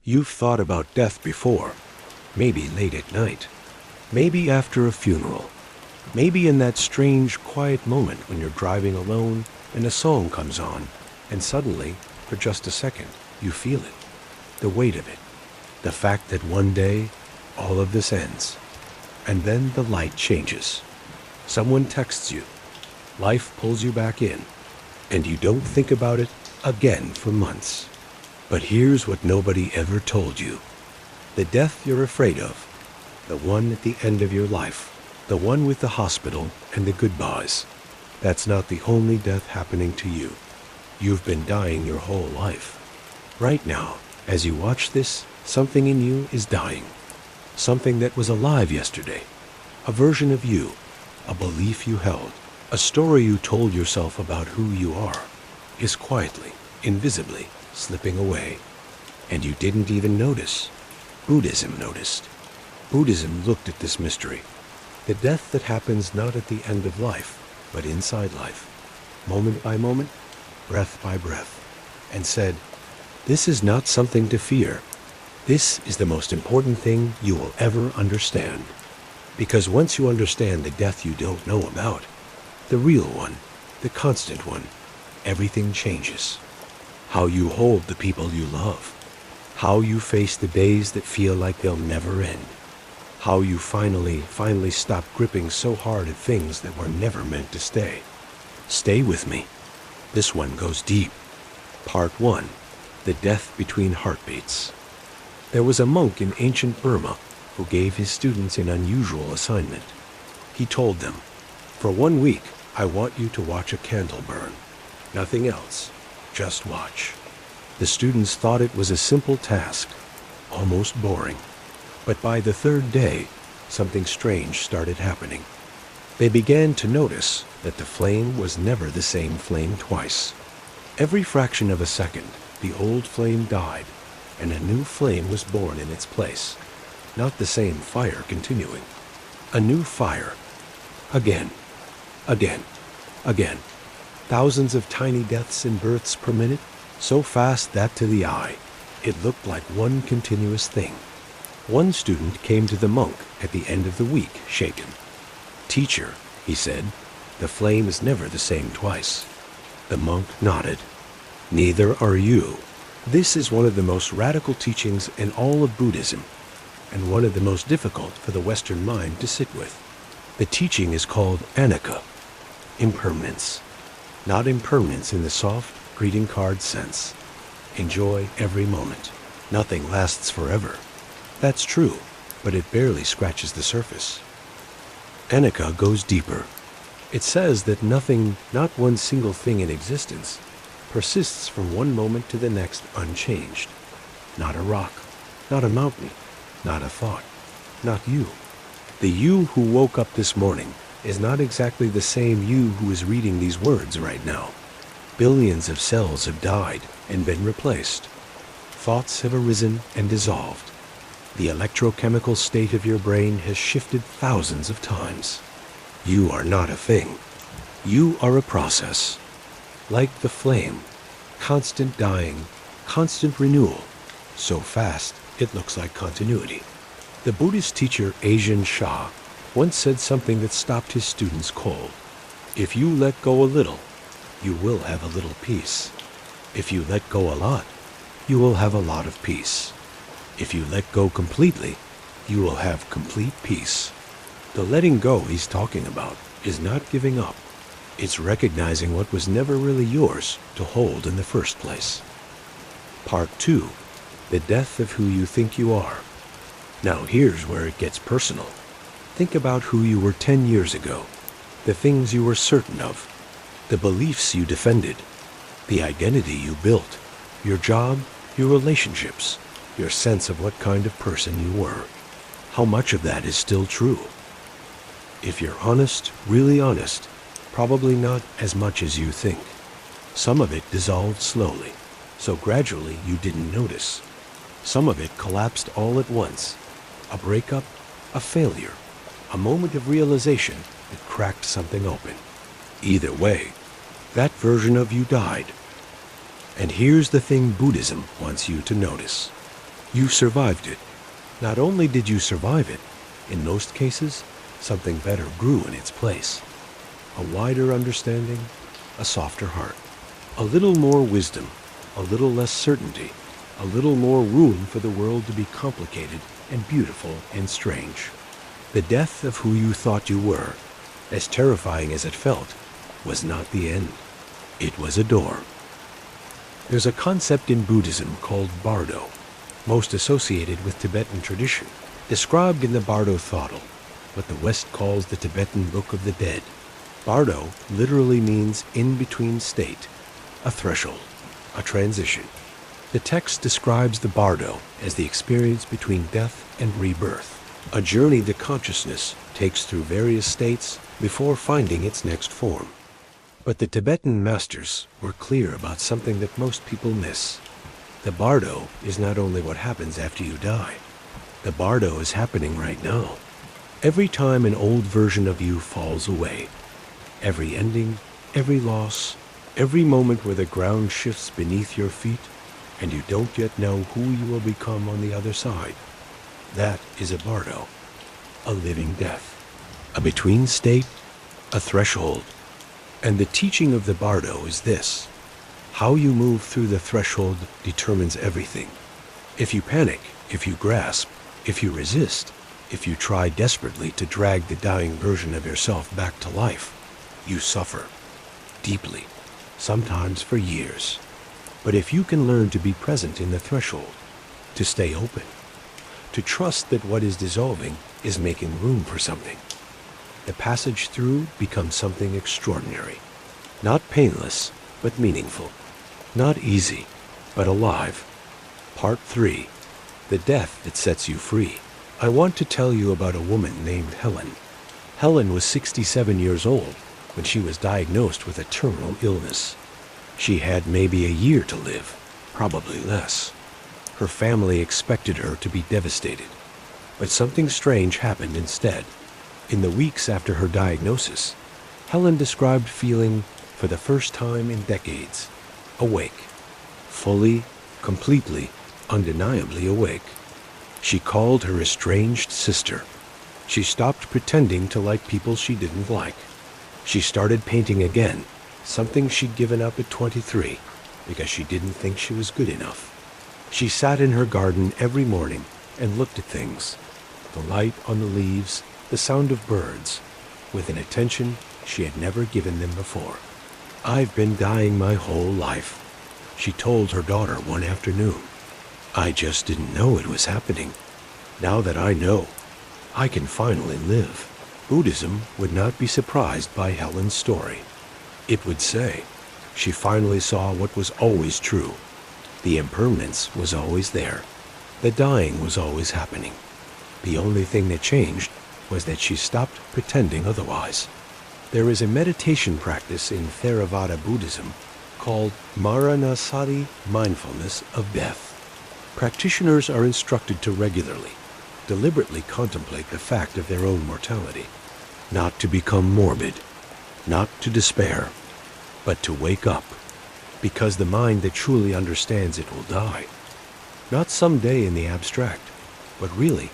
You've thought about death before, maybe late at night, maybe after a funeral, maybe in that strange, quiet moment when you're driving alone and a song comes on, and suddenly, for just a second, you feel it, the weight of it, the fact that one day, all of this ends, and then the light changes. Someone texts you, life pulls you back in, and you don't think about it again for months. But here's what nobody ever told you. The death you're afraid of, the one at the end of your life, the one with the hospital and the goodbyes, that's not the only death happening to you. You've been dying your whole life. Right now, as you watch this, something in you is dying. Something that was alive yesterday. A version of you, a belief you held, a story you told yourself about who you are, is quietly, invisibly slipping away. And you didn't even notice. Buddhism noticed. Buddhism looked at this mystery. The death that happens not at the end of life, but inside life, moment by moment, breath by breath, and said, this is not something to fear. This is the most important thing you will ever understand. Because once you understand the death you don't know about, the real one, the constant one, everything changes. How you hold the people you love. How you face the days that feel like they'll never end. How you finally stop gripping so hard at things that were never meant to stay. Stay with me. This one goes deep. Part 1. The Death Between Heartbeats. There was a monk in ancient Burma who gave his students an unusual assignment. He told them, for 1 week, I want you to watch a candle burn. Nothing else. Just watch. The students thought it was a simple task, almost boring. But by the third day, something strange started happening. They began to notice that the flame was never the same flame twice. Every fraction of a second, the old flame died, and a new flame was born in its place. Not the same fire continuing. A new fire. Again. Again. Again. Thousands of tiny deaths and births per minute, so fast that to the eye, it looked like one continuous thing. One student came to the monk at the end of the week, shaken. Teacher, he said, the flame is never the same twice. The monk nodded. Neither are you. This is one of the most radical teachings in all of Buddhism, and one of the most difficult for the Western mind to sit with. The teaching is called anicca, impermanence. Not impermanence in the soft greeting card sense. Enjoy every moment. Nothing lasts forever. That's true, but it barely scratches the surface. Anicca goes deeper. It says that nothing, not one single thing in existence, persists from one moment to the next unchanged. Not a rock, not a mountain, not a thought, not you. The you who woke up this morning is not exactly the same you who is reading these words right now. Billions of cells have died and been replaced. Thoughts have arisen and dissolved. The electrochemical state of your brain has shifted thousands of times. You are not a thing. You are a process. Like the flame, constant dying, constant renewal, so fast it looks like continuity. The Buddhist teacher Ajahn Chah once said something that stopped his students cold. If you let go a little, you will have a little peace. If you let go a lot, you will have a lot of peace. If you let go completely, you will have complete peace. The letting go he's talking about is not giving up. It's recognizing what was never really yours to hold in the first place. Part 2. The death of who you think you are. Now here's where it gets personal. Think about who you were 10 years ago, the things you were certain of, the beliefs you defended, the identity you built, your job, your relationships, your sense of what kind of person you were. How much of that is still true? If you're honest, really honest, probably not as much as you think. Some of it dissolved slowly, so gradually you didn't notice. Some of it collapsed all at once. A breakup, a failure, a moment of realization that cracked something open. Either way, that version of you died. And here's the thing Buddhism wants you to notice. You survived it. Not only did you survive it, in most cases, something better grew in its place. A wider understanding, a softer heart, a little more wisdom, a little less certainty, a little more room for the world to be complicated and beautiful and strange. The death of who you thought you were, as terrifying as it felt, was not the end. It was a door. There's a concept in Buddhism called Bardo, most associated with Tibetan tradition, described in the Bardo Thodol, what the West calls the Tibetan Book of the Dead. Bardo literally means in-between state, a threshold, a transition. The text describes the Bardo as the experience between death and rebirth, a journey that consciousness takes through various states before finding its next form. But the Tibetan masters were clear about something that most people miss. The Bardo is not only what happens after you die. The Bardo is happening right now. Every time an old version of you falls away, every ending, every loss, every moment where the ground shifts beneath your feet and you don't yet know who you will become on the other side, that is a Bardo, a living death, a between state, a threshold. And the teaching of the Bardo is this: how you move through the threshold determines everything. If you panic, if you grasp, if you resist, if you try desperately to drag the dying version of yourself back to life, you suffer deeply, sometimes for years. But if you can learn to be present in the threshold, to stay open, to trust that what is dissolving is making room for something, the passage through becomes something extraordinary. Not painless, but meaningful. Not easy, but alive. Part 3. The death that sets you free. I want to tell you about a woman named Helen. Helen was 67 years old when she was diagnosed with a terminal illness. She had maybe a year to live, probably less. Her family expected her to be devastated, but something strange happened instead. In the weeks after her diagnosis, Helen described feeling, for the first time in decades, awake. Fully, completely, undeniably awake. She called her estranged sister. She stopped pretending to like people she didn't like. She started painting again, something she'd given up at 23 because she didn't think she was good enough. She sat in her garden every morning and looked at things, the light on the leaves, the sound of birds, with an attention she had never given them before. "I've been dying my whole life," she told her daughter one afternoon. "I just didn't know it was happening. Now that I know, I can finally live." Buddhism would not be surprised by Helen's story. It would say she finally saw what was always true. The impermanence was always there. The dying was always happening. The only thing that changed was that she stopped pretending otherwise. There is a meditation practice in Theravada Buddhism called Maranasati, mindfulness of death. Practitioners are instructed to regularly, deliberately contemplate the fact of their own mortality, not to become morbid, not to despair, but to wake up, because the mind that truly understands it will die. Not someday in the abstract, but really,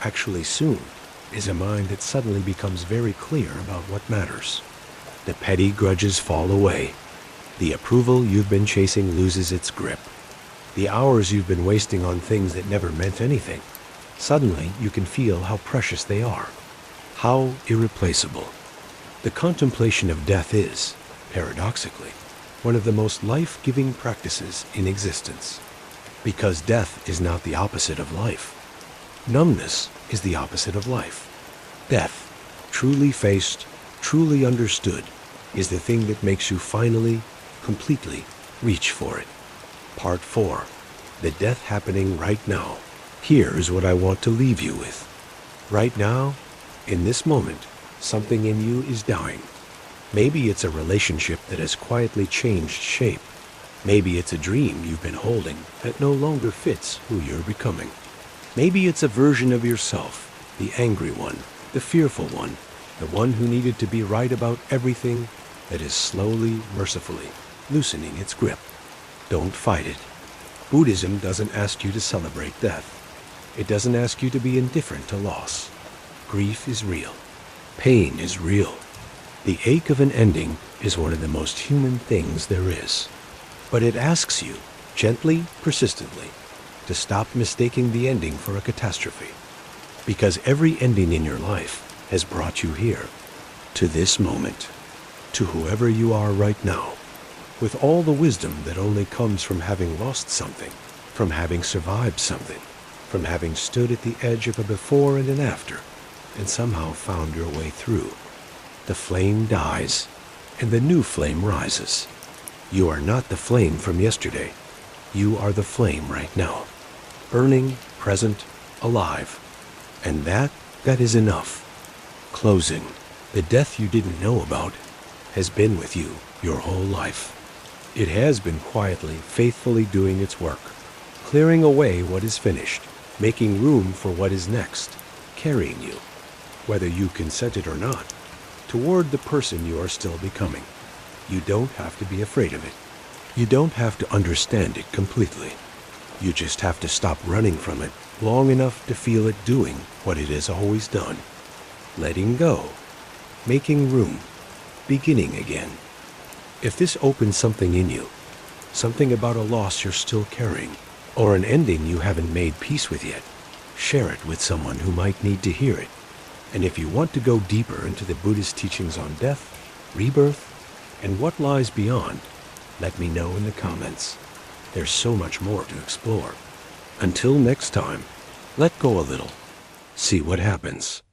actually soon, is a mind that suddenly becomes very clear about what matters. The petty grudges fall away. The approval you've been chasing loses its grip. The hours you've been wasting on things that never meant anything, suddenly you can feel how precious they are, how irreplaceable. The contemplation of death is, paradoxically, one of the most life-giving practices in existence, because death is not the opposite of life. Numbness is the opposite of life. Death, truly faced, truly understood, is the thing that makes you finally, completely reach for it. Part 4. The death happening right now. Here is what I want to leave you with. Right now, in this moment, something in you is dying. Maybe it's a relationship that has quietly changed shape. Maybe it's a dream you've been holding that no longer fits who you're becoming. Maybe it's a version of yourself, the angry one, the fearful one, the one who needed to be right about everything, that is slowly, mercifully loosening its grip. Don't fight it. Buddhism doesn't ask you to celebrate death. It doesn't ask you to be indifferent to loss. Grief is real. Pain is real. The ache of an ending is one of the most human things there is. But it asks you, gently, persistently, to stop mistaking the ending for a catastrophe. Because every ending in your life has brought you here, to this moment, to whoever you are right now, with all the wisdom that only comes from having lost something, from having survived something, from having stood at the edge of a before and an after, and somehow found your way through. The flame dies, and the new flame rises. You are not the flame from yesterday. You are the flame right now, burning, present, alive. And that is enough. Closing. The death you didn't know about has been with you your whole life. It has been quietly, faithfully doing its work, clearing away what is finished, making room for what is next, carrying you, whether you consent it or not, toward the person you are still becoming. You don't have to be afraid of it. You don't have to understand it completely. You just have to stop running from it long enough to feel it doing what it has always done. Letting go, making room, beginning again. If this opens something in you, something about a loss you're still carrying, or an ending you haven't made peace with yet, share it with someone who might need to hear it. And if you want to go deeper into the Buddhist teachings on death, rebirth, and what lies beyond, let me know in the comments. There's so much more to explore. Until next time, let go a little. See what happens.